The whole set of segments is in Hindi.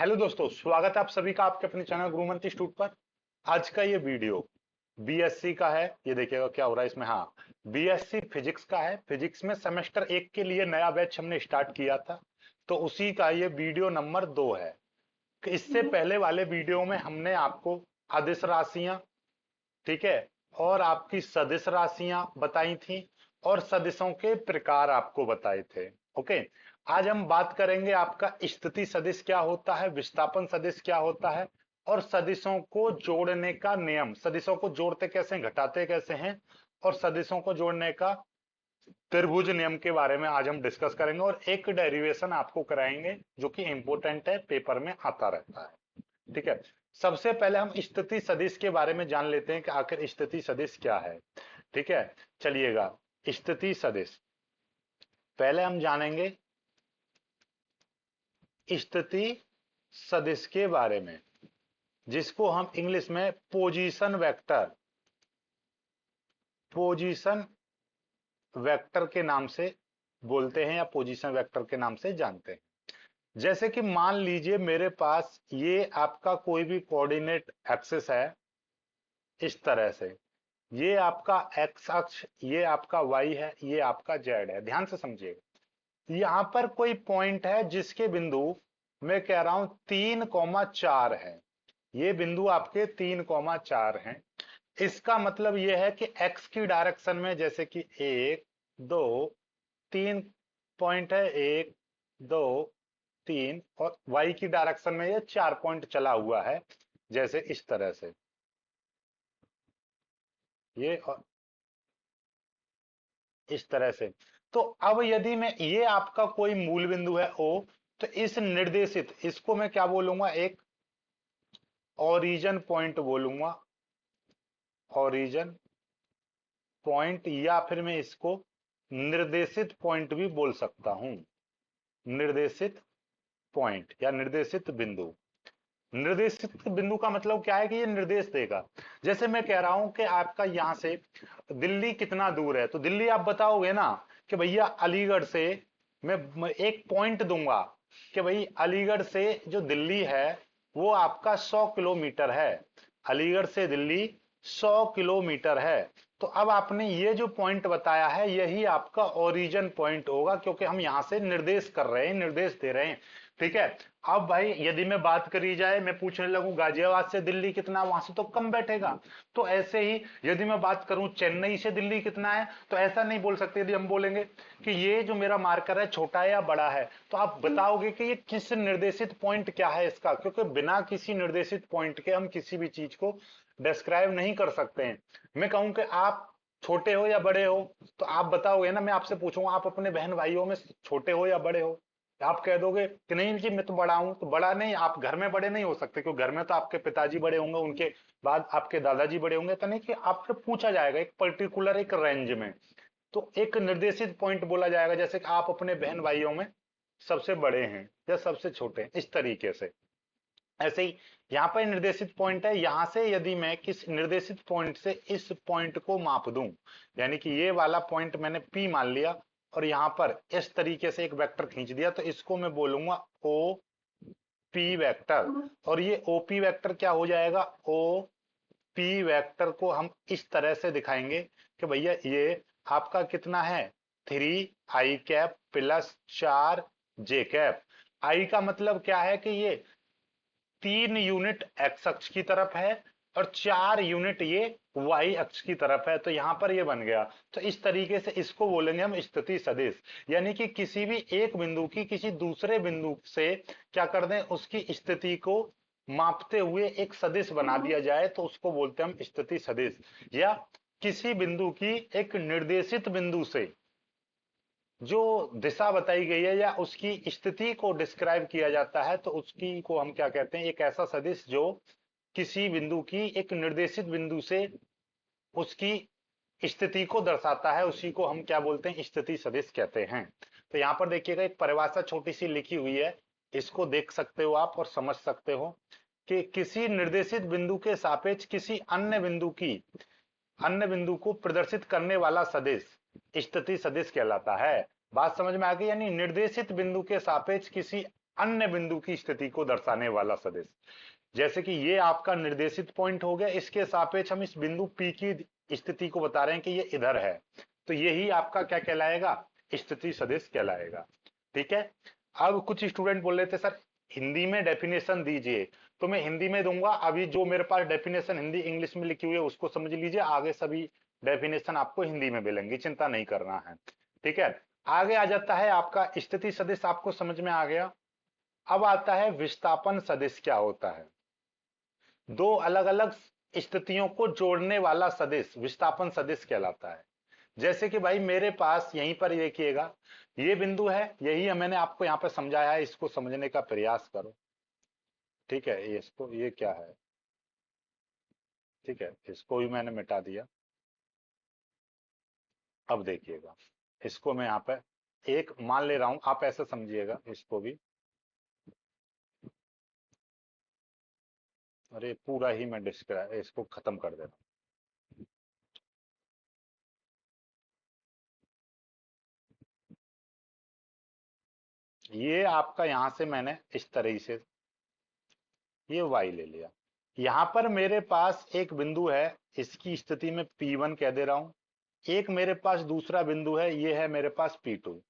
हेलो दोस्तों, स्वागत है आप सभी का आपके अपने चैनल गुरुमंत्र इंस्टीट्यूट पर। आज का ये वीडियो बीएससी का है। ये देखिएगा क्या हो रहा है इसमें। हाँ, बीएससी फिजिक्स का है। फिजिक्स में सेमेस्टर 1 के लिए नया बैच हमने स्टार्ट किया था, तो उसी का ये वीडियो नंबर 2 है। इससे पहले वाले वीडियो में हमने आपको अदिश राशियां, ठीक है, और आपकी सदिश राशियां बताई थी और सदिशों के प्रकार आपको बताए थे। ओके, आज हम बात करेंगे आपका स्थिति सदिश क्या होता है, विस्थापन सदिश क्या होता है, और सदिशों को जोड़ने का नियम, सदिशों को जोड़ते कैसे हैं, घटाते कैसे हैं, और सदिशों को जोड़ने का त्रिभुज नियम के बारे में आज हम डिस्कस करेंगे। और एक डेरिवेशन आपको कराएंगे जो कि इंपोर्टेंट है, पेपर में आता रहता है। ठीक है, सबसे पहले हम स्थिति सदिश के बारे में जान लेते हैं कि आखिर स्थिति सदिश क्या है। ठीक है, चलिएगा, स्थिति सदिश पहले हम जानेंगे स्थिति सदिश के बारे में, जिसको हम इंग्लिश में पोजीशन वेक्टर के नाम से बोलते हैं या पोजीशन वेक्टर के नाम से जानते हैं। जैसे कि मान लीजिए मेरे पास ये आपका कोई भी कोऑर्डिनेट एक्सिस है, इस तरह से ये आपका एक्स अक्ष, ये आपका वाई है, ये आपका जेड है। ध्यान से समझिएगा, यहां पर कोई पॉइंट है जिसके बिंदु मैं कह रहा हूं 3,4 है। ये बिंदु आपके 3,4 हैं। इसका मतलब यह है कि एक्स की डायरेक्शन में जैसे कि 1 2 3 पॉइंट है, 1 2 3, और वाई की डायरेक्शन में ये 4 पॉइंट चला हुआ है, जैसे इस तरह से ये और इस तरह से। तो अब यदि मैं, ये आपका कोई मूल बिंदु है ओ, तो इस निर्देशित, इसको मैं क्या बोलूंगा, एक ओरिजिन पॉइंट बोलूंगा, ओरिजिन पॉइंट, या फिर मैं इसको निर्देशित पॉइंट भी बोल सकता हूं। निर्देशित पॉइंट या निर्देशित बिंदु। निर्देशित बिंदु का मतलब क्या है कि ये निर्देश देगा। जैसे मैं कह रहा हूं कि आपका यहां से दिल्ली कितना दूर है, तो दिल्ली आप बताओगे ना कि भैया अलीगढ़ से, मैं एक पॉइंट दूंगा कि भाई अलीगढ़ से जो दिल्ली है वो आपका 100 किलोमीटर है। अलीगढ़ से दिल्ली 100 किलोमीटर है। तो अब आपने ये जो पॉइंट बताया है यही आपका ओरिजिन पॉइंट होगा, क्योंकि हम यहां से निर्देश कर रहे हैं, निर्देश दे रहे हैं। ठीक है, अब भाई यदि मैं बात करी जाए, मैं पूछने लगूं गाजियाबाद से दिल्ली कितना, वहां से तो कम बैठेगा। तो ऐसे ही यदि मैं बात करूं चेन्नई से दिल्ली कितना है, तो ऐसा नहीं बोल सकते। यदि हम बोलेंगे कि ये जो मेरा मार्कर है छोटा है या बड़ा है, तो आप बताओगे कि ये किस निर्देशित पॉइंट क्या है इसका, क्योंकि बिना किसी निर्देशित पॉइंट के हम किसी भी चीज को डिस्क्राइब नहीं कर सकते हैं। मैं कहूं कि आप छोटे हो या बड़े हो, तो आप बताओगे ना, मैं आपसे पूछूंगा आप अपने बहन भाइयों में छोटे हो या बड़े हो, आप कह दोगे कि नहीं जी मैं तो बड़ा हूं। तो बड़ा नहीं, आप घर में बड़े नहीं हो सकते, क्योंकि घर में तो आपके पिताजी बड़े होंगे, उनके बाद आपके दादाजी बड़े होंगे, तो नहीं कि आपसे पूछा जाएगा एक पर्टिकुलर एक रेंज में। तो एक निर्देशित पॉइंट बोला जाएगा, जैसे कि आप अपने बहन भाइयों में सबसे बड़े हैं या सबसे छोटे हैं, इस तरीके से। ऐसे ही यहां पर निर्देशित पॉइंट है, यहां से यदि मैं किस निर्देशित पॉइंट से इस पॉइंट को माप दूं, यानी कि ये वाला पॉइंट मैंने P मान लिया और यहां पर इस तरीके से एक वेक्टर खींच दिया, तो इसको मैं बोलूंगा ओ पी वेक्टर। और ये ओपी वेक्टर क्या हो जाएगा, ओ पी वेक्टर को हम इस तरह से दिखाएंगे कि भैया ये आपका कितना है, 3i cap plus 4j cap. आई का मतलब क्या है कि ये 3 यूनिट एक्स अक्ष की तरफ है और 4 यूनिट ये वाई अक्ष की तरफ है, तो यहां पर ये बन गया। तो इस तरीके से इसको बोलेंगे हम स्थिति सदिश, यानी कि किसी भी एक बिंदु की किसी दूसरे बिंदु से क्या कर दें, उसकी स्थिति को मापते हुए एक सदिश बना दिया जाए, तो उसको बोलते हैं हम स्थिति सदिश। या किसी बिंदु की एक निर्देशित बिंदु से जो दिशा बताई गई है या उसकी स्थिति को डिस्क्राइब किया जाता है, तो उसकी को हम क्या कहते हैं, एक ऐसा सदिश जो किसी बिंदु की एक निर्देशित बिंदु से उसकी स्थिति को दर्शाता है, उसी को हम क्या बोलते हैं, स्थिति सदिश कहते हैं। तो यहां पर देखिएगा एक परिभाषा छोटी सी लिखी हुई है, इसको देख सकते हो आप और समझ सकते हो कि किसी निर्देशित बिंदु के सापेक्ष किसी अन्य बिंदु को प्रदर्शित करने वाला सदिश स्थिति सदिश कहलाता है। बात समझ में आ गई, यानी निर्देशित बिंदु के सापेक्ष किसी अन्य बिंदु की स्थिति को दर्शाने वाला सदिश। जैसे कि ये आपका निर्देशित पॉइंट हो गया, इसके सापेक्ष हम इस बिंदु P की स्थिति को बता रहे हैं कि ये इधर है, तो यही आपका क्या कहलाएगा, स्थिति सदिश कहलाएगा। ठीक है। अब कुछ स्टूडेंट बोल रहे थे सर हिंदी में डेफिनेशन दीजिए, तो मैं हिंदी में दूंगा। अभी जो मेरे पास डेफिनेशन हिंदी इंग्लिश में लिखी हुई है उसको समझ लीजिए, आगे सभी डेफिनेशन आपको हिंदी में मिलेंगी, चिंता नहीं करना है। ठीक है। आगे आ जाता है आपका स्थिति सदिश, आपको समझ में आ गया। अब आता है विस्थापन सदिश क्या होता है। दो अलग अलग स्थितियों को जोड़ने वाला सदिश विस्थापन सदिश कहलाता है। जैसे कि भाई मेरे पास यहीं पर देखिएगा, ये बिंदु है, यही मैंने आपको यहां पर समझाया है, इसको समझने का प्रयास करो। ठीक है, इसको, ये क्या है, ठीक है, इसको भी मैंने मिटा दिया। अब देखिएगा, इसको मैं यहां पर एक मान ले रहा हूं, आप ऐसा समझिएगा इसको भी। अरे पूरा ही मैं डिस्क्राइब इसको खत्म कर दे रहा हूं। ये आपका यहां से मैंने इस तरह से ये y ले लिया। यहां पर मेरे पास एक बिंदु है, इसकी स्थिति में P1 कह दे रहा हूं। एक मेरे पास दूसरा बिंदु है, ये है मेरे पास P2।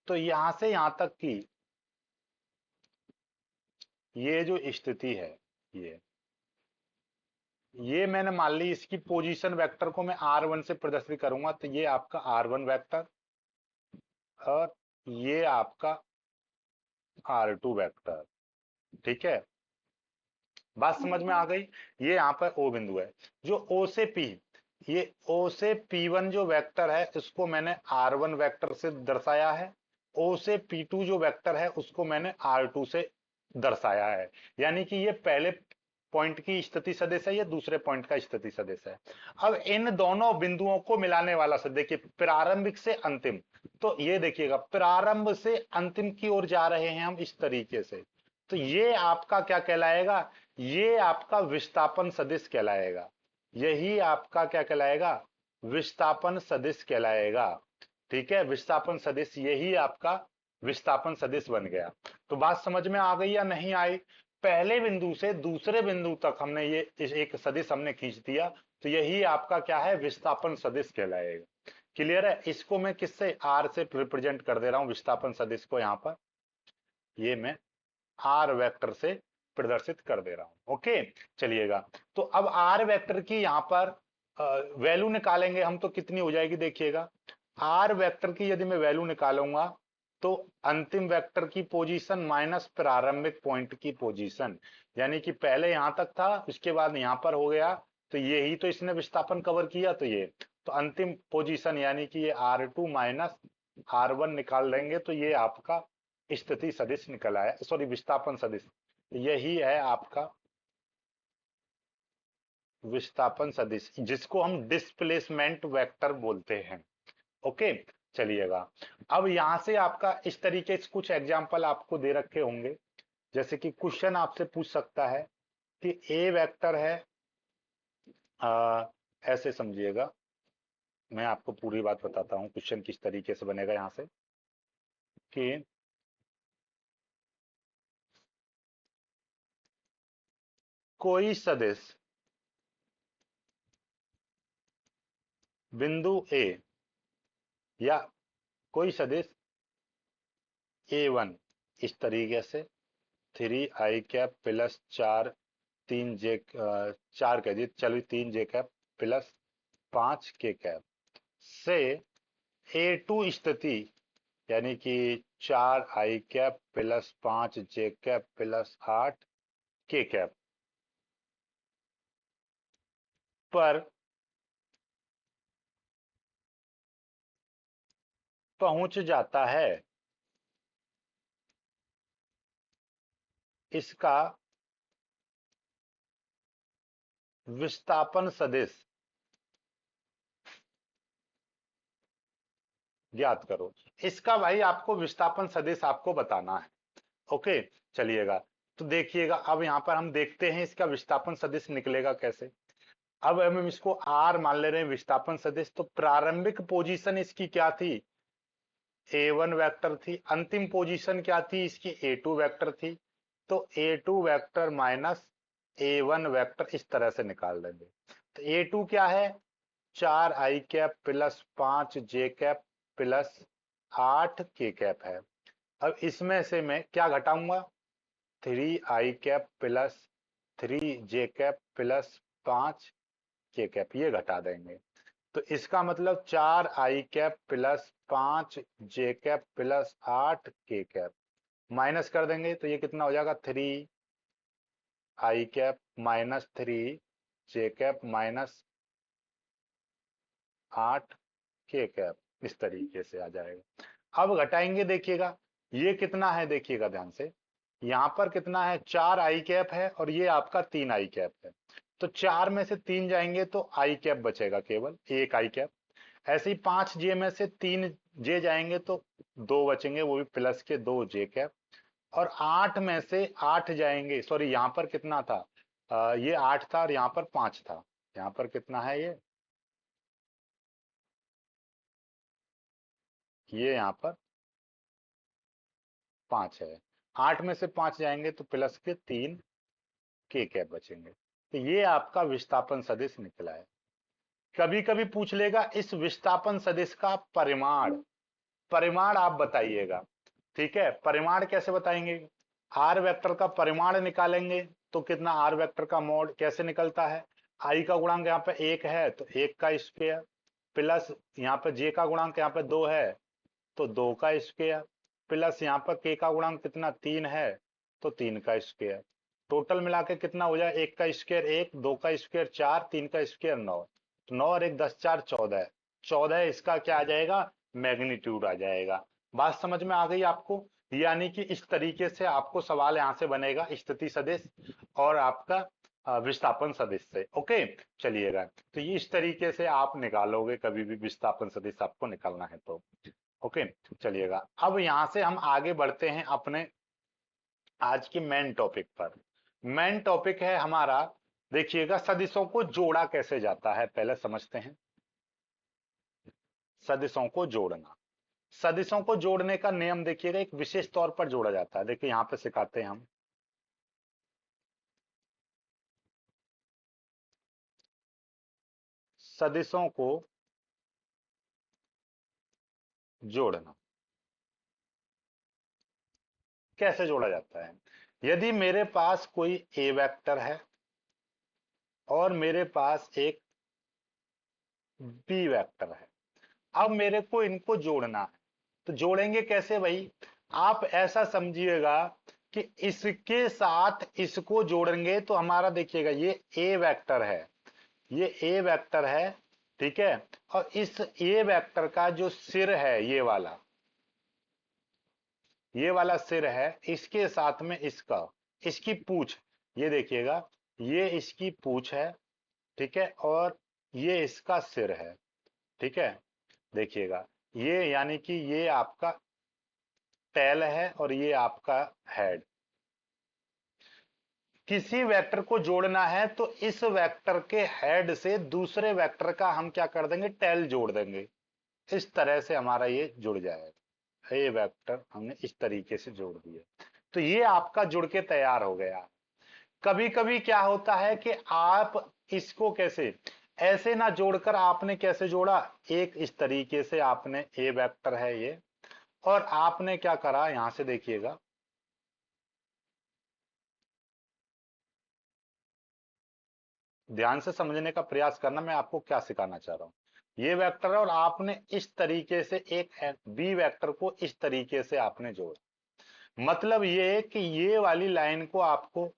तो यहां से यहां तक की ये जो स्थिति है, ये मैंने मान ली इसकी पोजीशन वेक्टर को मैं R1 से प्रदर्शित करूंगा, तो ये आपका R1 वेक्टर और ये आपका R2 वेक्टर। ठीक है, बात समझ में आ गई। ये यहां पर O बिंदु है, जो O से P, ये O से P1 जो वेक्टर है इसको मैंने R1 वेक्टर से दर्शाया है। O से P2 जो वेक्टर है उसको मैंने R2 से दर्शाया है। यानी कि ये पहले पॉइंट की स्थिति सदिश है, ये दूसरे पॉइंट का स्थिति सदिश है। अब इन दोनों बिंदुओं को मिलाने वाला सदिश, देखिए प्रारंभिक से अंतिम, तो ये देखिएगा प्रारंभ से अंतिम की ओर जा रहे हैं हम इस तरीके से, तो ये आपका क्या कहलाएगा, ये आपका विस्थापन सदिश कहलाएगा। यही आपका क्या कहलाएगा, विस्थापन सदिश कहलाएगा। ठीक है, विस्थापन सदिश, यही आपका विस्थापन सदिश बन गया। तो बात समझ में आ गई या नहीं आई। पहले बिंदु से दूसरे बिंदु तक हमने ये एक सदिश हमने खींच दिया, तो यही आपका क्या है, विस्थापन सदिश कहलाएगा। क्लियर है। इसको मैं किससे, आर से रिप्रेजेंट कर दे रहा हूं विस्थापन सदिश को, यहां पर ये मैं आर वेक्टर से प्रदर्शित कर दे रहा हूं। ओके, चलिएगा। तो अब आर वेक्टर की यहां पर वैल्यू निकालेंगे हम, तो कितनी हो जाएगी देखिएगा। आर वेक्टर की यदि मैं वैल्यू निकालूंगा, तो अंतिम वेक्टर की पोजीशन माइनस प्रारंभिक पॉइंट की पोजीशन, यानी कि पहले यहां तक था उसके बाद यहां पर हो गया, तो यही तो इसने विस्थापन कवर किया, तो ये तो अंतिम पोजीशन यानी कि ये R2 माइनस R1 निकाल देंगे, तो ये आपका स्थिति सदिश निकल आया, सॉरी विस्थापन सदिश। यही है आपका विस्थापन सदिश, जिसको हम डिस्प्लेसमेंट वेक्टर बोलते हैं। ओके, चलिएगा। अब यहां से आपका इस तरीके से कुछ एग्जांपल आपको दे रखे होंगे, जैसे कि क्वेश्चन आपसे पूछ सकता है कि ए वेक्टर है, ऐसे समझिएगा, मैं आपको पूरी बात बताता हूं क्वेश्चन किस तरीके से बनेगा यहां से, कि कोई सदिश बिंदु ए या कोई सदिश A1 इस तरीके से 3i कैप प्लस 4 3 जे, 4 कह दी चलिए 3 जे कैप प्लस 5 के कैप से A2 स्थिति, यानी कि 4i कैप प्लस 5 जे कैप प्लस 8 के कैप पर पहुंच जाता है, इसका विस्थापन सदिश ज्ञात करो। इसका भाई आपको विस्थापन सदिश आपको बताना है। ओके, चलिएगा। तो देखिएगा, अब यहां पर हम देखते हैं इसका विस्थापन सदिश निकलेगा कैसे। अब हम इसको आर मान ले रहे हैं विस्थापन सदिश, तो प्रारंभिक पोजीशन इसकी क्या थी, A1 वेक्टर थी, अंतिम पोजीशन क्या थी इसकी, A2 वेक्टर थी, तो A2 vector minus A1 vector इस तरह से निकाल देंगे। तो A2 क्या है, 4i cap plus 5j cap plus 8k cap है। अब इसमें से मैं क्या घटाऊंगा, 3i cap plus 3j cap plus 5k cap, ये घटा देंगे। तो इसका मतलब 4i cap plus 5j cap plus 8k cap minus कर देंगे तो ये कितना हो जाएगा, 3i cap minus 3j cap minus 8k cap, इस तरीके से आ जाएगा। अब घटाएंगे, देखिएगा ये कितना है, देखिएगा ध्यान से, यहां पर कितना है, 4i कैप है और ये आपका 3i कैप है। तो 4 में से 3 जाएंगे तो i कैप बचेगा, केवल एक i कैप। ऐसे ही 5j में से 3j जाएंगे तो 2 बचेंगे, वो भी प्लस के 2j कैप। और 8 में से 8 जाएंगे, सॉरी यहाँ पर कितना था, ये 8 था और यहाँ पर 5 था, यहाँ पर कितना है ये यहाँ पर 5 है। 8 में से 5 जाएंगे तो प्लस के 3k कैप बचेंगे। तो ये आपका विस्थापन सदिश निकला है। कभी कभी पूछ लेगा इस विस्थापन सदिश का परिमाण, परिमाण आप बताइएगा। ठीक है, परिमाण कैसे बताएंगे, आर वेक्टर का परिमाण निकालेंगे तो कितना, आर वेक्टर का मोड कैसे निकलता है, आई का गुणांक यहाँ पे 1 है तो 1 का स्क्वायर, प्लस यहाँ पे जे का गुणांक यहाँ पे 2 है तो 2 का स्क्वायर, प्लस यहाँ पर के का गुणांक कितना 3 है तो 3 का स्क्वायर। टोटल मिला के कितना हो जाए, 1 का स्क्वायर 1, 2 का स्क्वायर 4, 3 का स्क्वायर 9, तो 9 और 1 10 4 14, 14 इसका क्या आ जाएगा, मैग्नीट्यूड आ जाएगा। बात समझ में आ गई आपको, यानी कि इस तरीके से आपको सवाल यहां से बनेगा, स्थिति सदिश और आपका विस्थापन सदिश से। ओके, चलिएगा, तो ये इस तरीके से आप निकालोगे कभी भी विस्थापन सदिश आपको निकालना है तो। ओके, चलिएगा, अब यहां से हम आगे बढ़ते हैं अपने आज के मेन टॉपिक पर। मेन टॉपिक है हमारा, देखिएगा सदिशों को जोड़ा कैसे जाता है, पहले समझते हैं। सदिशों को जोड़ना, सदिशों को जोड़ने का नियम देखिएगा, एक विशेष तौर पर जोड़ा जाता है, देखिए यहां पे सिखाते हैं हम। सदिशों को जोड़ना कैसे जोड़ा जाता है, यदि मेरे पास कोई ए वेक्टर है और मेरे पास एक बी वेक्टर है, अब मेरे को इनको जोड़ना है, तो जोड़ेंगे कैसे भाई, आप ऐसा समझिएगा कि इसके साथ इसको जोड़ेंगे तो हमारा देखिएगा ये ए वेक्टर है, ये ए वेक्टर है, ठीक है, और इस ए वेक्टर का जो सिर है ये वाला सिर है, इसके साथ में इसका, इसकी पूंछ, ये देखिएगा ये इसकी पूंछ है, ठीक है, और ये इसका सिर है, ठीक है, देखिएगा ये यानी कि ये आपका टेल है और ये आपका हेड। किसी वेक्टर को जोड़ना है तो इस वेक्टर के हेड से दूसरे वेक्टर का हम क्या कर देंगे, टेल जोड़ देंगे, इस तरह से हमारा ये जुड़ जाएगा, ये वेक्टर हमने इस तरीके से जोड़ दिया, तो ये आपका जुड़ के तैयार हो गया। कभी कभी क्या होता है कि आप इसको कैसे, ऐसे ना जोड़कर आपने कैसे जोड़ा, एक इस तरीके से आपने ए वेक्टर है ये, और आपने क्या करा, यहां से देखिएगा ध्यान से समझने का प्रयास करना, मैं आपको क्या सिखाना चाह रहा हूं, ये वेक्टर है और आपने इस तरीके से एक बी वेक्टर को इस तरीके से आपने जोड़ा, मतलब ये कि ये वाली लाइन को आपको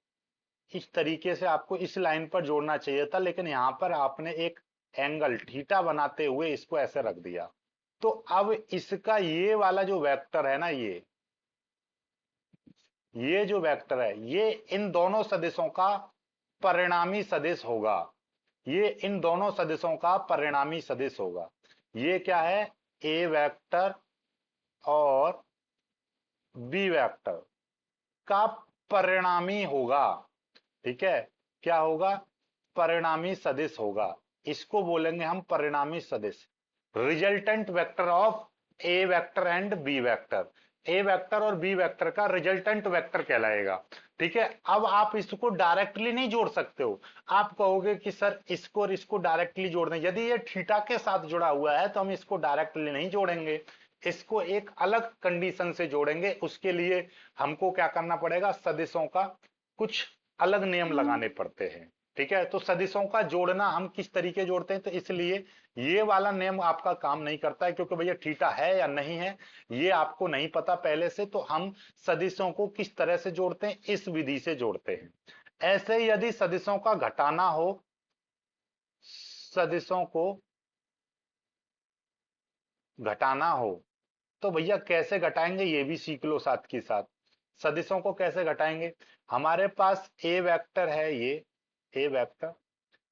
इस तरीके से आपको इस लाइन पर जोड़ना चाहिए था, लेकिन यहां पर आपने एक एंगल थीटा बनाते हुए इसको ऐसे रख दिया, तो अब इसका ये वाला जो वेक्टर है ना, ये जो वेक्टर है ये इन दोनों सदिशों का परिणामी सदिश होगा, ये इन दोनों सदिशों का परिणामी सदिश होगा। ये क्या है, ए वेक्टर और बी वेक्टर का परिणामी होगा, ठीक है, क्या होगा, परिणामी सदिश होगा, इसको बोलेंगे हम परिणामी सदिश, resultant vector of A vector and B vector, A vector और बी वेक्टर का रिजल्टेंट वेक्टर कहलाएगा। ठीक है, अब आप इसको डायरेक्टली नहीं जोड़ सकते हो। आप कहोगे कि सर इसको और इसको डायरेक्टली जोड़ दें, यदि ये थीटा के साथ जुड़ा हुआ है तो हम इसको डायरेक्टली नहीं जोड़ेंगे, इसको एक अलग कंडीशन से जोड़ेंगे। उसके लिए हमको क्या करना पड़ेगा, सदिशों का कुछ अलग नियम लगाने पड़ते हैं। ठीक है, तो सदिशों का जोड़ना हम किस तरीके जोड़ते हैं, तो इसलिए ये वाला नियम आपका काम नहीं करता है, क्योंकि भैया थीटा है या नहीं है ये आपको नहीं पता पहले से। तो हम सदिशों को किस तरह से जोड़ते हैं, इस विधि से जोड़ते हैं। ऐसे ही यदि सदिशों का घटाना हो, सदिशों को घटाना हो तो भैया कैसे घटाएंगे ये भी सीख लो साथ के साथ। सदिशों को कैसे घटाएंगे, हमारे पास ए वेक्टर है, ये ए वेक्टर,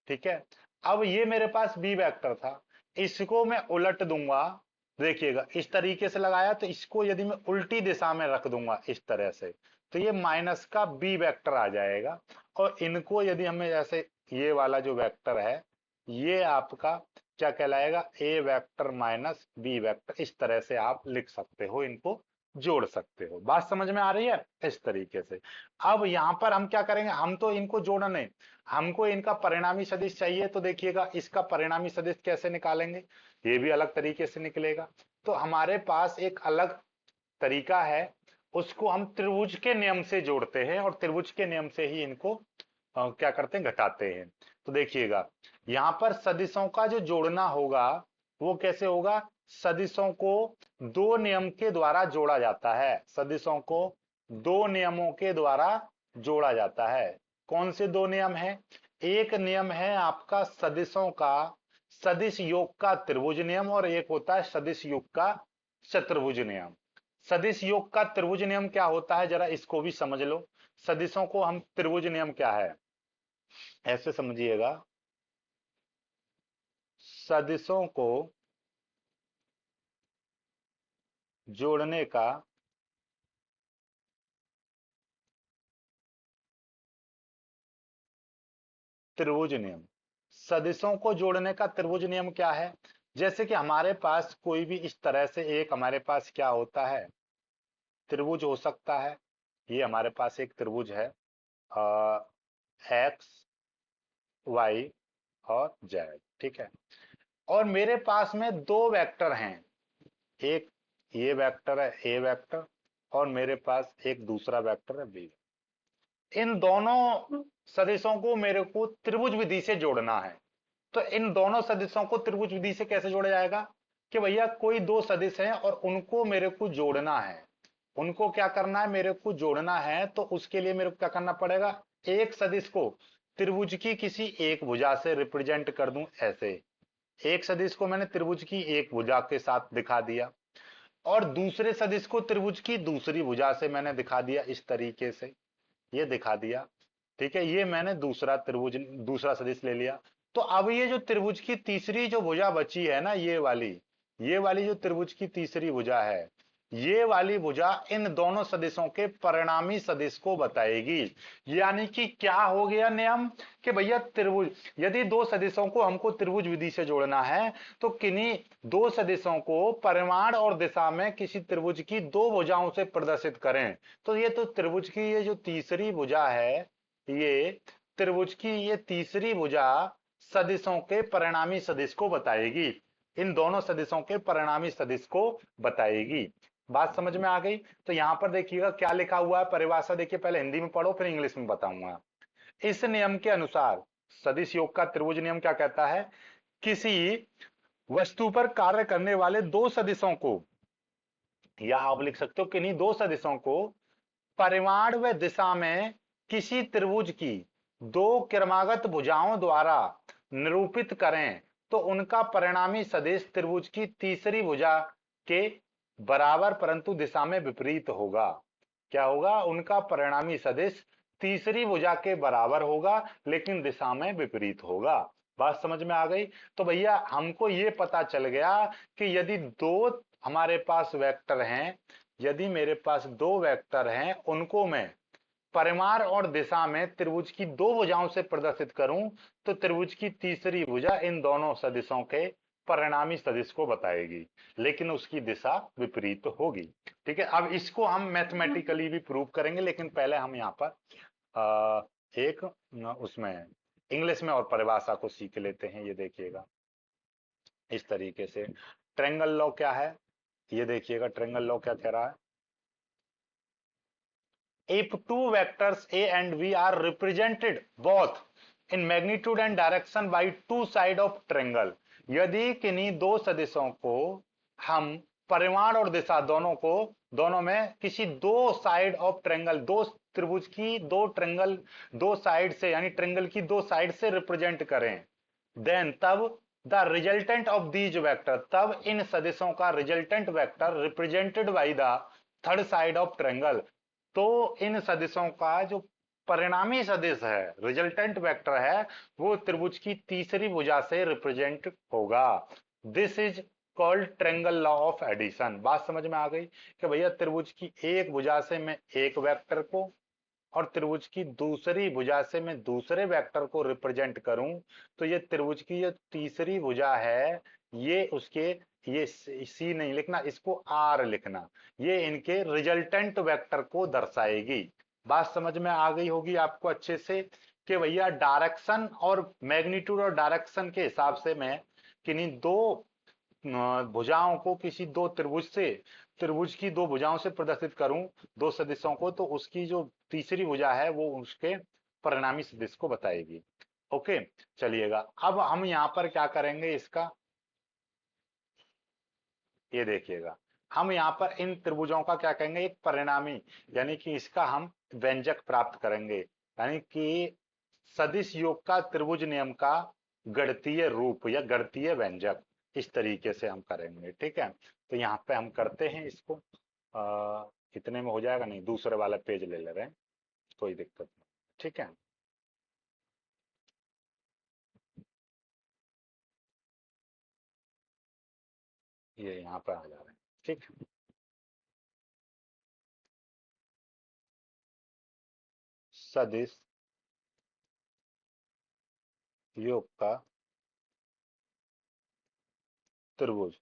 ठीक है। अब ये मेरे पास बी वेक्टर था, इसको मैं उलट दूंगा, देखिएगा इस तरीके से लगाया, तो इसको यदि मैं उल्टी दिशा में रख दूंगा इस तरह से, तो ये माइनस का बी वेक्टर आ जाएगा। और इनको यदि हमें जैसे ये वाला जो वेक्टर है ये आपका क्या कहलाएगा, ए वेक्टर माइनस बी वेक्टर, इस तरह से आप लिख सकते हो, इनको जोड़ सकते हो। बात समझ में आ रही है इस तरीके से। अब यहां पर हम क्या करेंगे, हम तो इनको जोड़ने, हमको इनका परिणामी सदिश चाहिए, तो देखिएगा इसका परिणामी सदिश कैसे निकालेंगे, ये भी अलग तरीके से निकलेगा। तो हमारे पास एक अलग तरीका है, उसको हम त्रिभुज के नियम से जोड़ते हैं, और त्रिभुज के नियम से ही इनको क्या करते हैं, घटाते हैं। तो देखिएगा यहां पर सदिशों का जो जोड़ना होगा वो कैसे होगा, सदिशों को दो नियम के द्वारा जोड़ा जाता है, सदिशों को दो नियमों के द्वारा जोड़ा जाता है। कौन से दो नियम है, एक नियम है आपका सदिशों का सदिश योग का त्रिभुज नियम, और एक होता है सदिश योग का चतुर्भुज नियम। सदिश योग का त्रिभुज नियम क्या होता है, जरा इसको भी समझ लो। सदिशों को हम त्रिभुज नियम क्या है, ऐसे समझिएगा, सदिशों को जोड़ने का त्रिभुज नियम, सदिशों को जोड़ने का त्रिभुज नियम क्या है, जैसे कि हमारे पास कोई भी इस तरह से एक हमारे पास क्या होता है, त्रिभुज हो सकता है। ये हमारे पास एक त्रिभुज है, एक्स वाई और जेड, ठीक है। और मेरे पास में दो वेक्टर हैं, एक ये वेक्टर है ए वेक्टर, और मेरे पास एक दूसरा वेक्टर है बी। इन दोनों सदिशों को मेरे को त्रिभुज विधि से जोड़ना है। तो इन दोनों सदिशों को त्रिभुज विधि से कैसे जोड़ा जाएगा, कि भैया कोई दो सदिश हैं और उनको मेरे को जोड़ना है, उनको क्या करना है, मेरे को जोड़ना है। तो उसके लिए मेरे को क्या करना पड़ेगा, एक सदिश को त्रिभुज की किसी एक भुजा से रिप्रेजेंट कर दूं, ऐसे एक सदिश को मैंने त्रिभुज की एक भुजा के साथ दिखा दिया, और दूसरे सदिश को त्रिभुज की दूसरी भुजा से मैंने दिखा दिया, इस तरीके से ये दिखा दिया। ठीक है, ये मैंने दूसरा त्रिभुज दूसरा सदिश ले लिया। तो अब ये जो त्रिभुज की तीसरी जो भुजा बची है ना, ये वाली जो त्रिभुज की तीसरी भुजा है, ये वाली भुजा इन दोनों सदिशों के परिणामी सदिश को बताएगी। यानी कि क्या हो गया नियम, कि भैया त्रिभुज, यदि दो सदिशों को हमको त्रिभुज विधि से जोड़ना है, तो किन्हीं दो सदिशों को परिमाण और दिशा में किसी त्रिभुज की दो भुजाओं से प्रदर्शित करें। तो ये तो त्रिभुज की ये जो तीसरी भुजा है, ये त्रिभुज की ये तीसरी भुजा सदिशों के परिणामी सदिश को बताएगी, इन दोनों सदिशों के परिणामी सदिश को बताएगी। बात समझ में आ गई। तो यहां पर देखिएगा क्या लिखा हुआ है, परिभाषा देखिए, पहले हिंदी में पढ़ो फिर इंग्लिश में बताऊंगा। इस नियम के अनुसार सदिश योग का त्रिभुज नियम क्या कहता है, किसी वस्तु पर कार्य करने वाले दो सदिशों को, या आप लिख सकते हो किन्हीं दो सदिशों को परिमाण व दिशा में किसी त्रिभुज की दो क्रमागत भुजाओं द्वारा निरूपित करें, तो उनका परिणामी सदिश त्रिभुज की तीसरी भुजा के बराबर परंतु दिशा में विपरीत होगा। क्या होगा, उनका परिणामी सदिश तीसरी भुजा के बराबर होगा लेकिन दिशा में विपरीत होगा। बात समझ में आ गई। तो भैया हमको ये पता चल गया कि यदि दो हमारे पास वेक्टर हैं, यदि मेरे पास दो वेक्टर हैं, उनको मैं परिमाण और दिशा में त्रिभुज की दो भुजाओं से प्रदर्शित करूं, तो त्रिभुज की तीसरी भुजा इन दोनों सदिशों के परिणामी सदिश को बताएगी, लेकिन उसकी दिशा विपरीत होगी। ठीक है, अब इसको हम मैथमेटिकली भी प्रूव करेंगे, लेकिन पहले हम यहाँ पर एक उसमें इंग्लिश में और परिभाषा को सीख लेते हैं। ये देखिएगा इस तरीके से ट्रायंगल लॉ क्या है, ये देखिएगा ट्रायंगल लॉ क्या कह रहा है। If two vectors A and B are represented both in magnitude and direction by two sides of triangle, यदि किन्हीं दो सदिशों को हम परिमाण और दिशा दोनों में किसी दो साइड ऑफ ट्रायंगल, दो त्रिभुज की दो ट्रायंगल दो साइड से, यानी ट्रायंगल की दो साइड से रिप्रेजेंट करें, देन तब the resultant of these vector, तब इन सदिशों का resultant vector represented by the third side of triangle, तो इन सदिशों का जो परिणामी सदिश है, रिजल्टेंट वेक्टर है, वो त्रिभुज की तीसरी भुजा से रिप्रेजेंट होगा। This is called triangle law of addition. बात समझ में आ गई कि भैया त्रिभुज की एक भुजा से मैं एक वेक्टर को और त्रिभुज की दूसरी भुजा से मैं दूसरे वेक्टर को रिप्रेजेंट करूं, तो ये त्रिभुज की जो तीसरी भुजा है, ये उसके, ये सी नहीं लिखना, इसको आर लिखना, ये इनके रिजल्टेंट वेक्टर को दर्शाएगी। बात समझ में आ गई होगी आपको अच्छे से कि भैया डायरेक्शन और मैग्नीट्यूड और डायरेक्शन के हिसाब से मैं किन्हीं दो भुजाओं को किसी दो त्रिभुज से, त्रिभुज की दो भुजाओं से प्रदर्शित करूं, दो सदिशों को, तो उसकी जो तीसरी भुजा है वो उसके परिणामी सदिश को बताएगी। ओके, चलिएगा अब हम यहां पर क्या करेंगे, इसका ये देखिएगा, हम यहां पर इन त्रिभुजों का क्या कहेंगे, एक परिणामी, यानी कि इसका हम व्यंजक प्राप्त करेंगे, यानी कि सदिश योग का त्रिभुज नियम का गणितीय रूप या गणितीय व्यंजक, इस तरीके से हम करेंगे। ठीक है, तो यहाँ पे हम करते हैं इसको, कितने में हो जाएगा, नहीं दूसरे वाला पेज ले रहे हैं, कोई दिक्कत नहीं। ठीक है, ये यहाँ पे आ जा रहे हैं। ठीक, सदिश योग का त्रिभुज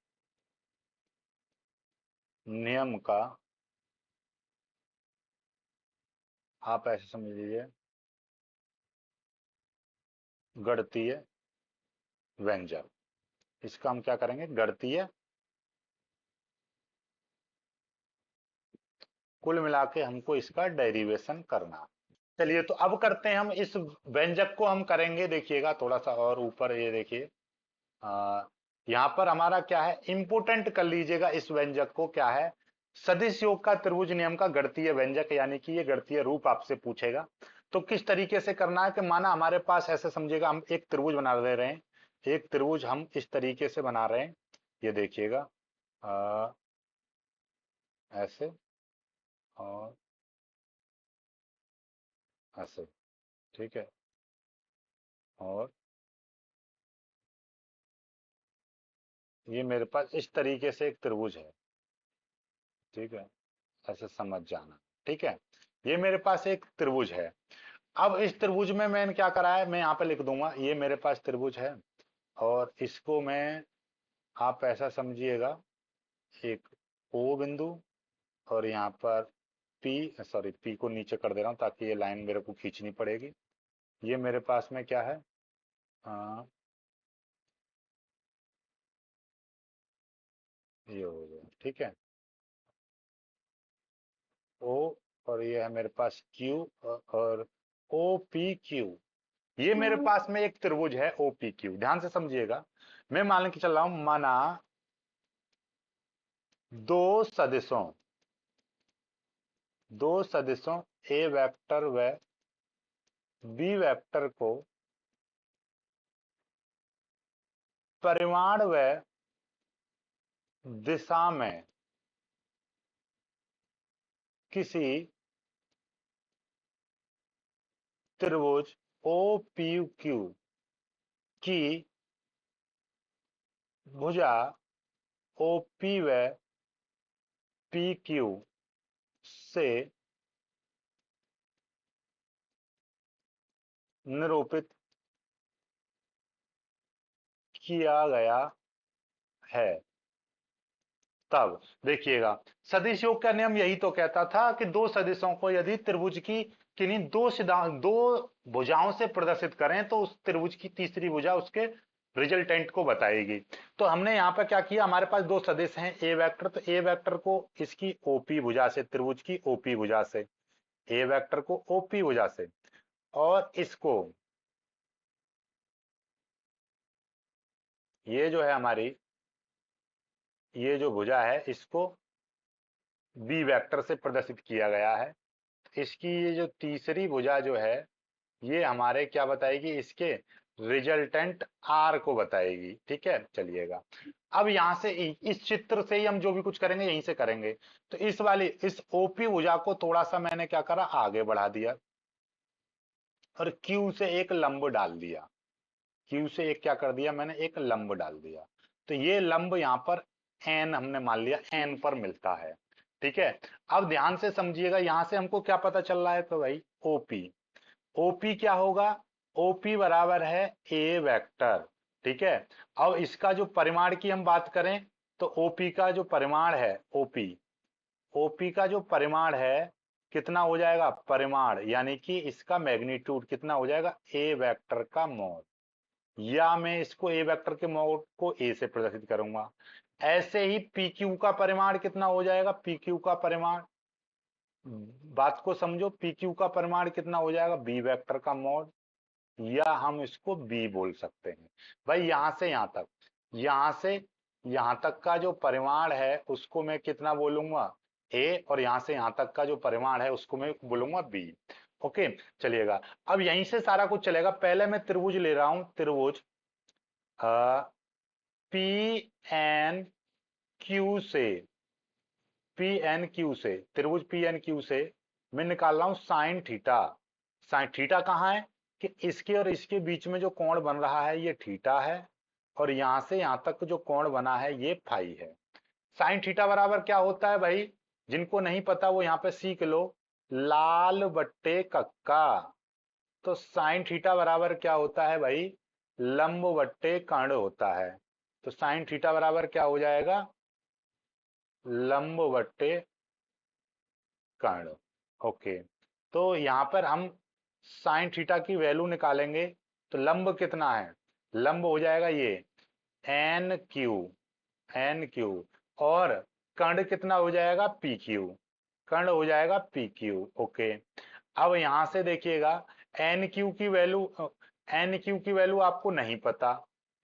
नियम का, आप ऐसे समझ लीजिए, गणितीय व्यंजक, इसका हम क्या करेंगे, गणितीय, कुल मिला के हमको इसका डेरिवेशन करना। चलिए तो अब करते हैं हम इस व्यंजक को, हम करेंगे देखिएगा थोड़ा सा और ऊपर, ये देखिए यहाँ पर हमारा क्या है, इंपोर्टेंट कर लीजिएगा इस व्यंजक को, क्या है, सदिश योग का त्रिभुज नियम का गणितीय व्यंजक, यानी कि ये गणितीय रूप आपसे पूछेगा। तो किस तरीके से करना है कि माना हमारे पास ऐसे समझिएगा, हम एक त्रिभुज बना दे रहे हैं, एक त्रिभुज हम इस तरीके से बना रहे हैं, ये देखिएगा ऐसे और ऐसे। ठीक है, और ये मेरे पास इस तरीके से एक त्रिभुज है। ठीक है, ऐसे समझ जाना। ठीक है, ये मेरे पास एक त्रिभुज है। अब इस त्रिभुज में मैंने क्या करा है, मैं यहाँ पे लिख दूंगा, ये मेरे पास त्रिभुज है, और इसको मैं, आप ऐसा समझिएगा, एक ओ बिंदु, और यहाँ पर पी, सॉरी पी को नीचे कर दे रहा हूँ ताकि ये लाइन मेरे को खींचनी पड़ेगी। ये मेरे पास में क्या है, आ, ये हो गया। ठीक है, ओ, और ये है मेरे पास क्यू, और ओ पी क्यू, ये मेरे पास में एक त्रिभुज है ओ पी क्यू। ध्यान से समझिएगा, मैं मान के चल रहा हूं, माना दो सदिशों दो सदिशों ए वेक्टर व बी वेक्टर को परिमाण व दिशा में किसी त्रिभुज ओ पी क्यू की भुजा ओ पी व पी क्यू से निरूपित किया गया है। तब देखिएगा, सदिश योग का नियम यही तो कहता था कि दो सदिशों को यदि त्रिभुज की किन्हीं दो भुजाओं से प्रदर्शित करें तो उस त्रिभुज की तीसरी भुजा उसके रिजल्टेंट को बताएगी। तो हमने यहाँ पर क्या किया, हमारे पास दो सदिश हैं ए वेक्टर, तो ए वेक्टर को इसकी ओपी भुजा से, त्रिभुज की ओपी भुजा से, ए वेक्टर को ओपी भुजा से, और इसको, ये जो है हमारी, ये जो भुजा है इसको बी वेक्टर से प्रदर्शित किया गया है। इसकी ये जो तीसरी भुजा जो है ये हमारे क्या बताएगी, इसके रिजल्टेंट आर को बताएगी। ठीक है, चलिएगा अब यहां से इस चित्र से ही हम जो भी कुछ करेंगे यहीं से करेंगे। तो इस ओपी भुजा को थोड़ा सा मैंने क्या करा, आगे बढ़ा दिया और क्यू से एक लंब डाल दिया। क्यू से एक क्या कर दिया मैंने, एक लंब डाल दिया। तो ये लंब यहां पर एन हमने मान लिया, एन पर मिलता है। ठीक है, अब ध्यान से समझिएगा, यहां से हमको क्या पता चल रहा है, तो भाई ओपी, ओपी क्या होगा, ओपी बराबर है ए वेक्टर। ठीक है, अब इसका जो परिमाण की हम बात करें तो ओपी का जो परिमाण है, ओपी, ओपी का जो परिमाण है कितना हो जाएगा, परिमाण यानी कि इसका मैग्नीट्यूड कितना हो जाएगा, ए वेक्टर का मॉड, या मैं इसको ए वेक्टर के मॉड को ए से प्रदर्शित करूंगा। ऐसे ही पी क्यू का परिमाण कितना हो जाएगा, पी क्यू का परिमाण, बात को समझो, पी क्यू का परिमाण कितना हो जाएगा, बी वेक्टर का मॉड, या हम इसको बी बोल सकते हैं। भाई यहां से यहां तक, यहां से यहां तक का जो परिमाण है उसको मैं कितना बोलूंगा, ए, और यहां से यहां तक का जो परिमाण है उसको मैं बोलूंगा बी। ओके, चलिएगा अब यहीं से सारा कुछ चलेगा। पहले मैं त्रिभुज ले रहा हूं, त्रिभुज पी एन क्यू से, पी एन क्यू से, त्रिभुज पी एन क्यू से मैं निकाल रहा हूं साइन थीटा। साइन थीटा कहाँ है, कि इसके और इसके बीच में जो कोण बन रहा है ये थीटा है, और यहां से यहां तक जो कोण बना है ये फाई है। साइन थीटा बराबर क्या होता है भाई, जिनको नहीं पता वो यहां पे सीख लो, लाल बट्टे कक्का। तो साइन थीटा बराबर क्या होता है भाई, लंब बट्टे कर्ण होता है। तो साइन थीटा बराबर क्या हो जाएगा, लंब बट्टे कर्ण। ओके, तो यहां पर हम साइन थीटा की वैल्यू निकालेंगे, तो लंब कितना है, लंब हो जाएगा ये एन क्यू, एन क्यू, और कर्ण कितना हो जाएगा, पी क्यू, कर्ण हो जाएगा पी क्यू। ओके, अब यहां से देखिएगा, एन क्यू की वैल्यू, एन क्यू की वैल्यू आपको नहीं पता,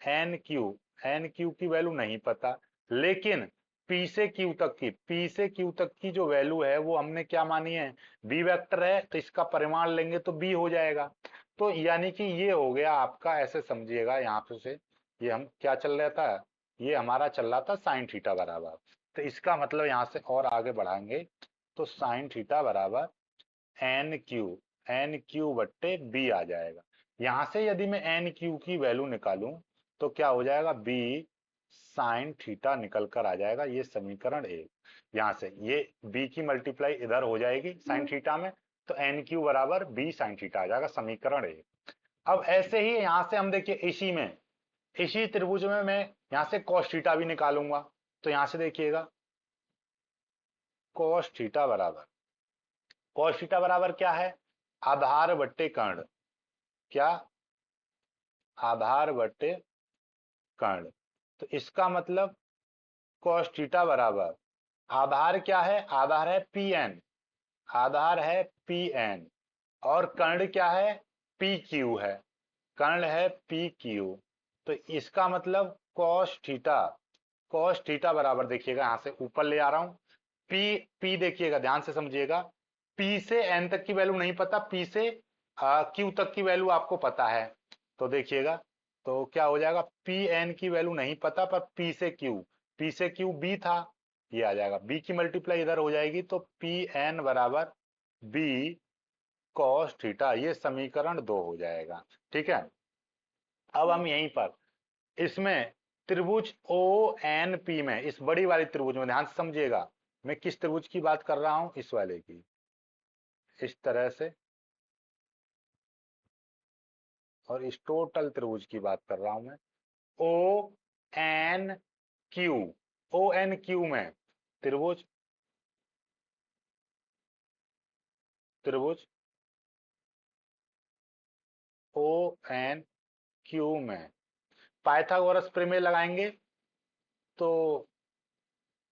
एन क्यू, एन क्यू की वैल्यू नहीं पता, लेकिन पी से क्यू तक की, पी से क्यू तक की जो वैल्यू है वो हमने क्या मानी है, बी वेक्टर है, तो इसका परिमाण लेंगे तो बी हो जाएगा। तो यानी कि ये हो गया आपका, ऐसे समझिएगा यहाँ पे से, ये हम क्या चल रहा था, ये हमारा चल रहा था साइन थीटा बराबर। तो इसका मतलब यहां से और आगे बढ़ाएंगे तो साइन थीटा बराबर एन क्यू, एन क्यू बट्टे बी आ जाएगा। यहां से यदि मैं एन क्यू की वैल्यू निकालूं तो क्या हो जाएगा, बी साइन थीटा निकल कर आ जाएगा। ये समीकरण एक, यहां से ये बी की मल्टीप्लाई इधर हो जाएगी साइन थीटा में, तो एन क्यू बराबर बी साइन थीटा आ जाएगा, समीकरण एक। अब ऐसे ही यहां से हम देखिए इसी में, इसी त्रिभुज में मैं यहां से cos थीटा भी निकालूंगा। तो यहां से देखिएगा cos थीटा बराबर, cos थीटा बराबर क्या है, आधार बट्टे कर्ण, क्या, आधार बट्टे कर्ण। तो इसका मतलब cos थीटा बराबर, आधार क्या है, आधार है पी एन, आधार है पी एन, और कर्ण क्या है, पी क्यू है, कर्ण है पी क्यू। तो इसका मतलब cos थीटा, cos थीटा बराबर देखिएगा यहां से ऊपर ले आ रहा हूं, पी, पी देखिएगा ध्यान से समझिएगा, पी से एन तक की वैल्यू नहीं पता, पी से क्यू तक की वैल्यू आपको पता है। तो देखिएगा, तो क्या हो जाएगा, पी एन की वैल्यू नहीं पता पर पी से क्यू, पी से क्यू बी था, ये आ जाएगा, बी की मल्टीप्लाई इधर हो जाएगी, तो पी एन बराबर बी कॉस थीटा, ये समीकरण दो हो जाएगा। ठीक है, अब हम यहीं पर इसमें त्रिभुज ओ एन पी में, इस बड़ी वाली त्रिभुज में ध्यान से समझिएगा, मैं किस त्रिभुज की बात कर रहा हूं, इस वाले की, इस तरह से, और इस टोटल त्रिभुज की बात कर रहा हूं मैं, O N Q, O N Q में त्रिभुज, त्रिभुज ओ एन क्यू में पाइथागोरस प्रमेय लगाएंगे तो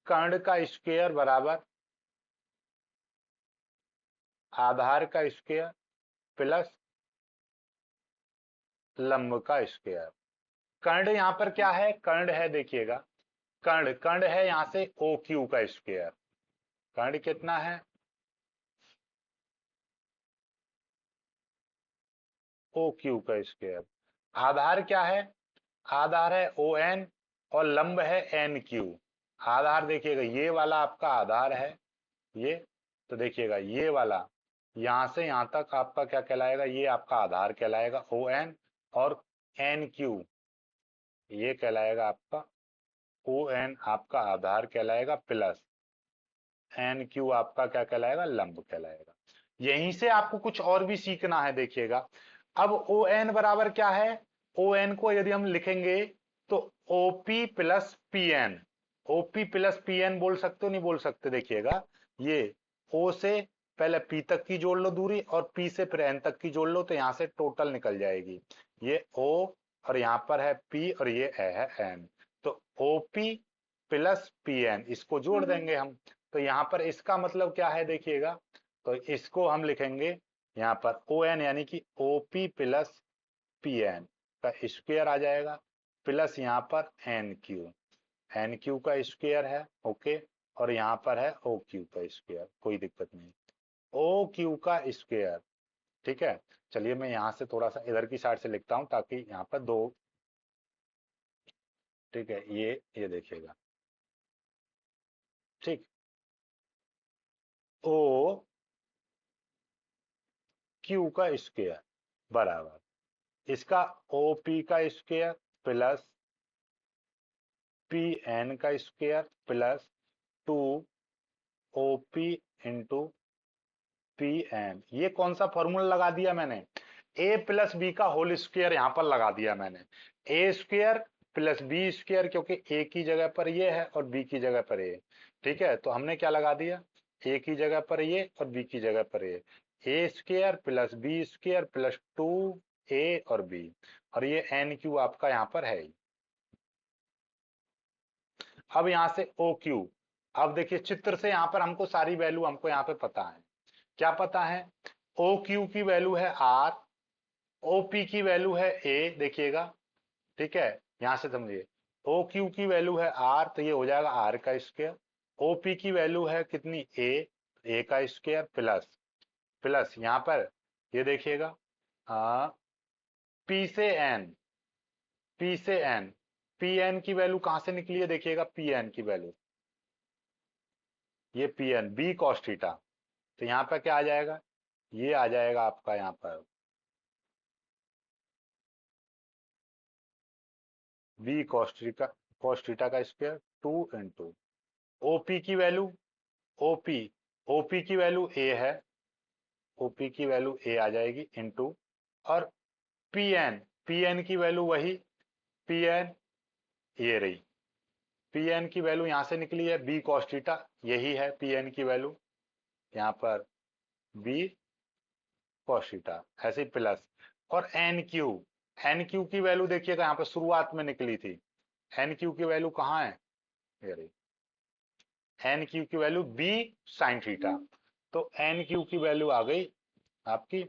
कर्ण का स्क्वायर बराबर आधार का स्क्वायर प्लस लंब का स्क्वायर। कर्ण यहां पर क्या है, कर्ण है देखिएगा, कर्ण कर्ण है यहां से ओ क्यू का स्क्वायर। कर्ण कितना है, ओ क्यू का स्क्वायर। आधार क्या है, आधार है ओ एन और लंब है एन क्यू। आधार देखिएगा ये वाला आपका आधार है, ये तो देखिएगा ये वाला यहां से यहां तक आपका क्या कहलाएगा, ये आपका आधार कहलाएगा ओ एन, और एन क्यू ये कहलाएगा आपका ओ एन, आपका आधार कहलाएगा प्लस एन क्यू आपका क्या कहलाएगा, लंब कहलाएगा। यहीं से आपको कुछ और भी सीखना है देखिएगा। अब ओ एन बराबर क्या है, ओ एन को यदि हम लिखेंगे तो OP plus P N, OP plus P N बोल सकते हो नहीं बोल सकते, देखिएगा ये ओ से पहले पी तक की जोड़ लो दूरी और पी से फिर एन तक की जोड़ लो तो यहां से टोटल निकल जाएगी। ये ओ और यहां पर है पी और ये है एन, तो ओपी प्लस पी एन इसको जोड़ देंगे हम। तो यहां पर इसका मतलब क्या है देखिएगा, तो इसको हम लिखेंगे यहां पर ओ एन यानी कि ओपी प्लस पी एन का स्क्वायर आ जाएगा प्लस यहां पर एन क्यू, एन क्यू का स्क्वायर है ओके, और यहां पर है ओ क्यू का स्क्वायर, कोई दिक्कत नहीं, ओ क्यू का स्क्वायर। ठीक है, चलिए मैं यहां से थोड़ा सा इधर की साइड से लिखता हूं ताकि यहां पर दो, ठीक है ये देखिएगा, ठीक, ओ क्यू का स्क्वायर बराबर इसका ओपी का स्क्वायर प्लस पी एन का square plus two OP into P N. ये कौन सा फॉर्मूला लगा दिया मैंने, ए प्लस बी का होल स्क्वायर यहां पर लगा दिया मैंने, A square plus B square, क्योंकि ए की जगह पर ये है और बी की जगह पर ये। ठीक है, तो हमने क्या लगा दिया, ए की जगह पर ये और बी की जगह पर ये, A square plus B square plus two A और बी, और ये एन क्यू आपका यहां पर है ही। अब यहां से ओ क्यू, अब देखिए चित्र से यहां पर हमको सारी वैल्यू हमको यहां पे पता है, क्या पता है, ओ क्यू की वैल्यू है आर, ओपी की वैल्यू है ए देखिएगा, ठीक है, यहां से समझिए, ओ क्यू की वैल्यू है आर तो ये हो जाएगा आर का स्क्वायर, ओपी की वैल्यू है कितनी ए का स्क्वायर प्लस प्लस यहां पर ये देखिएगा पी से एन, पी से एन, पी एन की वैल्यू कहां से निकली है देखिएगा, पी एन की वैल्यू ये P N B cos theta, तो यहां पर क्या आ जाएगा, ये आ जाएगा आपका यहां पर बी कॉस थीटा का स्क्वायर टू इंटू ओपी की वैल्यू, ओपी ओपी की वैल्यू ए है, ओपी की वैल्यू ए आ जाएगी इंटू, और पी एन की वैल्यू वही पी एन ये रही, पी एन की वैल्यू यहां से निकली है बी कॉस थीटा, यही है पी एन की वैल्यू यहां पर बी कॉस थीटा, ऐसे प्लस, और एन क्यू की वैल्यू देखिएगा यहां पर शुरुआत में निकली थी, एन क्यू की वैल्यू कहां है, ये रही, एन क्यू की वैल्यू बी साइन थीटा, तो एन क्यू की वैल्यू आ गई आपकी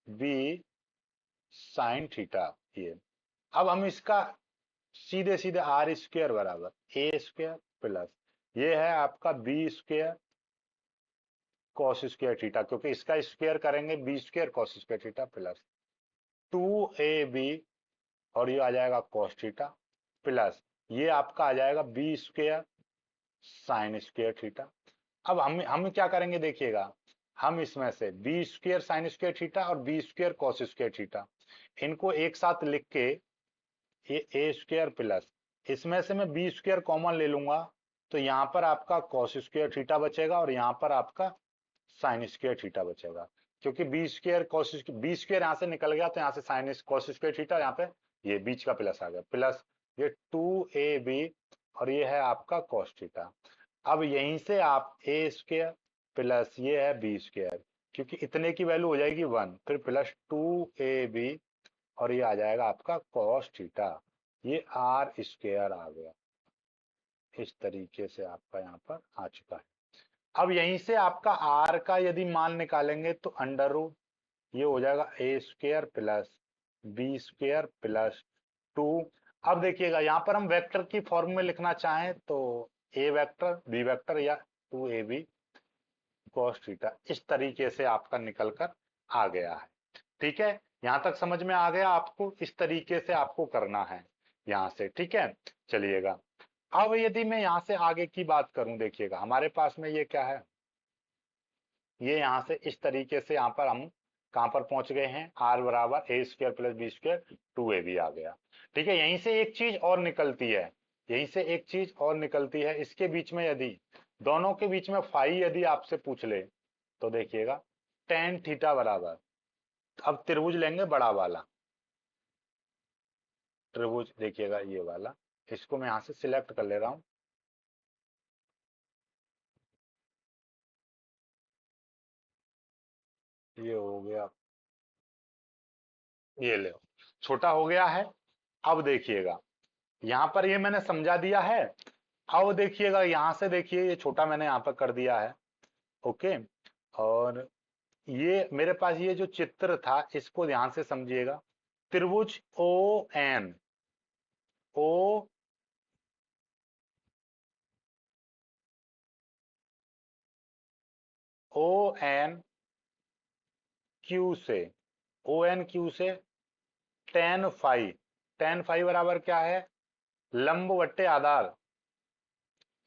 बी साइन थीटा ये। अब हम इसका सीधे सीधे आर स्क्वायर बराबर ए स्क्वायर प्लस ये है आपका B square cos square theta, क्योंकि इसका स्क्वायर करेंगे B square cos square theta plus two A B, और ये आ जाएगा कॉस थीटा प्लस ये आपका आ जाएगा B square sine square theta. अब हम क्या करेंगे देखिएगा, हम इसमें से B square sine square theta और B square cos square theta इनको एक साथ लिख के ये ए स्क्वायर प्लस इसमें से मैं बी स्क्वायर कॉमन ले लूंगा, तो यहां पर आपका कॉस स्क्वायर थीटा बचेगा और यहां पर आपका साइन स्क्वायर थीटा बचेगा, क्योंकि B square cos B square यहां से निकल गया तो यहां से साइन कॉस स्क्वायर थीटा, यहाँ पे ये बीच का प्लस आ गया प्लस ये 2ab और ये है आपका cos थीटा। अब यहीं से आप ए स्क्वायर प्लस ये है बी स्क्वायर, क्योंकि इतने की वैल्यू हो जाएगी 1, फिर प्लस 2ab और ये आ जाएगा आपका cos थीटा। ये आर स्क्वायर आ गया, इस तरीके से आपका यहाँ पर आ चुका है। अब यहीं से आपका आर का यदि मान निकालेंगे तो अंडर रूट ये हो जाएगा A square plus B square plus 2। अब देखिएगा यहाँ पर हम वेक्टर की फॉर्म में लिखना चाहें तो ए वेक्टर बी वेक्टर या 2ab cos थीटा, इस तरीके से आपका निकल कर आ गया है। ठीक है, यहां तक समझ में आ गया आपको, इस तरीके से आपको करना है यहां से। ठीक है, चलिएगा अब यदि मैं यहां से आगे की बात करूं, देखिएगा हमारे पास में ये क्या है, ये यहां से इस तरीके से यहाँ पर हम कहां पर पहुंच गए हैं, आर बराबर A square plus B square 2ab आ गया। ठीक है, यहीं से एक चीज और निकलती है, यहीं से एक चीज और निकलती है, इसके बीच में यदि दोनों के बीच में फाई यदि आपसे पूछ ले तो देखिएगा टेन थीटा बराबर, अब त्रिभुज लेंगे बड़ा वाला त्रिभुज, देखिएगा ये वाला, इसको मैं यहां से सिलेक्ट कर ले रहा हूं। ये हो गया, ये ले, छोटा हो गया है। अब देखिएगा यहां पर ये मैंने समझा दिया है। अब देखिएगा यहां से, देखिए ये छोटा मैंने यहां पर कर दिया है। ओके, और ये मेरे पास ये जो चित्र था इसको ध्यान से समझिएगा, त्रिभुज ओ ओ एन क्यू से, ओ एन क्यू से टेन फाइव बराबर क्या है, लंब बट्टे आधार,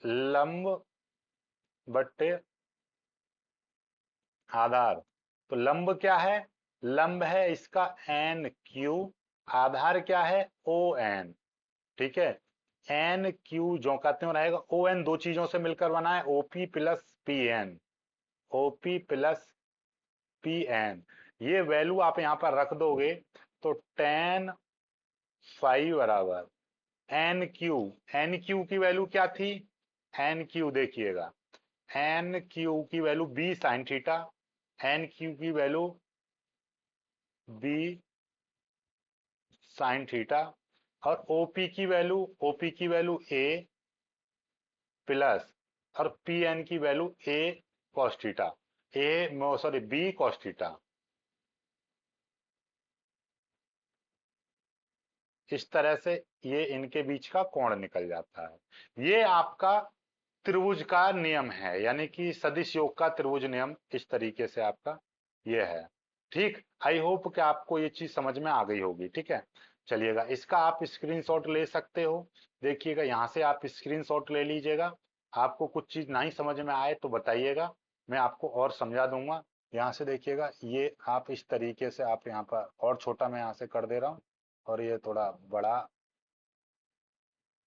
लंब बट्टे आधार। तो लंब क्या है, लंब है इसका एन क्यू, आधार क्या है ओ एन। ठीक है, एन क्यू जो कहते हो रहेगा, ओ एन दो चीजों से मिलकर बना है, OP plus P N, OP plus P N. ये वैल्यू आप यहां पर रख दोगे तो टेन फाइव बराबर एन क्यू की वैल्यू क्या थी, एन क्यू देखिएगा, एन क्यू की value B sine theta, N Q की वैल्यू बी साइन थीटा, और ओपी की वैल्यू ए प्लस, और पी एन की value A cos theta, A sorry B cos theta. इस तरह से ये इनके बीच का कोण निकल जाता है। ये आपका त्रिभुज का नियम है, यानी कि सदिश योग का त्रिभुज नियम इस तरीके से आपका ये है। ठीक, आई होप कि आपको ये चीज समझ में आ गई होगी। ठीक है, चलिएगा इसका आप स्क्रीनशॉट ले सकते हो। देखिएगा यहाँ से आप स्क्रीनशॉट ले लीजिएगा, आपको कुछ चीज नहीं समझ में आए तो बताइएगा, मैं आपको और समझा दूंगा। यहाँ से देखिएगा, ये आप इस तरीके से आप यहाँ पर, और छोटा मैं यहाँ से कर दे रहा हूँ और ये थोड़ा बड़ा,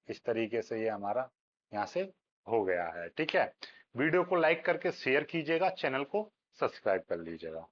इस तरीके से ये हमारा यहाँ से हो गया है। ठीक है, वीडियो को लाइक करके शेयर कीजिएगा, चैनल को सब्सक्राइब कर लीजिएगा।